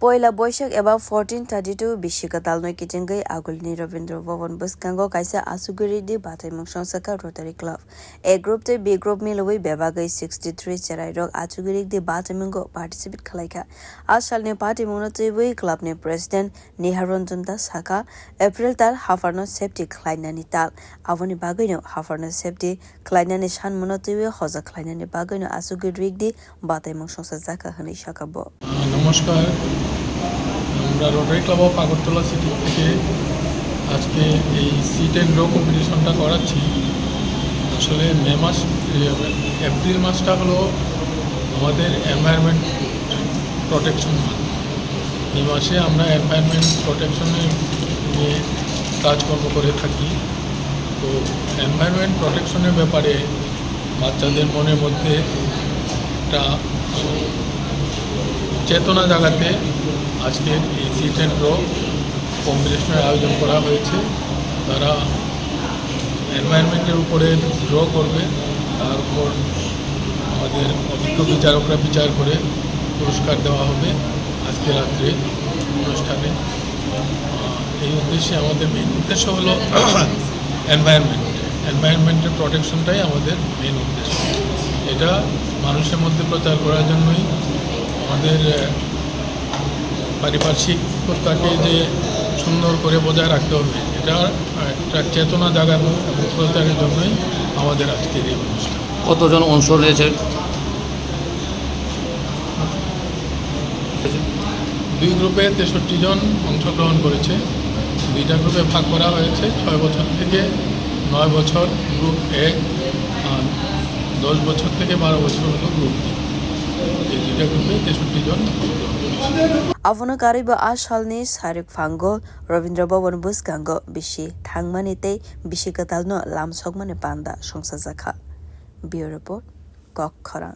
Poila Boishak about 1432 Bishikatal no Kitchengai Agulni Ravindra Vavan Buskango Kaisa Asuguri di Bataimung Songchajakha Rotary Club. A group to B group Milaway Bebagai 63 Cherairok Achugwi di Bataimung participate Kalaika. Ashalne Party Monotiwi clubni President Niharonjunda Saka April Tal Hafarno Safety Kleinani Tal Avoni Bagino Hafarno Safety Kleinani Shan Monotiwi Hoza Kleinani Bagino Asugwi rikdi Bataimung Songchajakha Hani Shakabo. নমস্কার আমরা rotary club of Agartala city থেকে আজকে এই seat and draw কম্পিটিশনটা করাচ্ছি। আসলে মে মাস April মাসটা হলো আমাদের এনভায়রনমেন্ট প্রোটেকশন মাস। এই মাসে আমরা এনভায়রনমেন্ট প্রোটেকশনে নিয়ে কাজকর্ম করে থাকি। তো এনভায়রনমেন্ট প্রোটেকশনের ব্যাপারে বাচ্চাদের মনের মধ্যে একটা চেতনা জাগাতে আজকের এই সিট অ্যান্ড ড্র কম্পিটিশনের আয়োজন করা হয়েছে। তারা এনভায়রনমেন্টের উপরে ড্র করবে, তার উপর আমাদের অভিজ্ঞ বিচারকরা বিচার করে পুরস্কার দেওয়া হবে আজকে রাত্রে অনুষ্ঠানে। এই উদ্দেশ্যে আমাদের মেইন উদ্দেশ্য হলো এনভায়রনমেন্টের প্রোটেকশনটাই আমাদের মেইন উদ্দেশ্য। এটা মানুষের মধ্যে প্রচার করার জন্যই আমাদের পারিপার্শ্বিকতাকে যে সুন্দর করে বজায় রাখতে হবে, এটা একটা চেতনা জাগানো এবং প্রচারের জন্যই আমাদের আজকের এই অনুষ্ঠান। কতজন অংশ নিয়েছে? 2 গ্রুপে 63 জন অংশগ্রহণ করেছে। 2টা গ্রুপে ভাগ করা হয়েছে, 6 বছর থেকে 9 বছর গ্রুপ 1 আর 10 বছর থেকে 12 বছর হলো গ্রুপ 2। এই 2টা গ্রুপে 63 জন। Avona Kariba Ashalni Sarik Fango Ravindra Vavan Buskango Bishi Thangmanite Bishikatalno Lam Sogmane Panda Songchajakha. Bureau Report Kok Khara.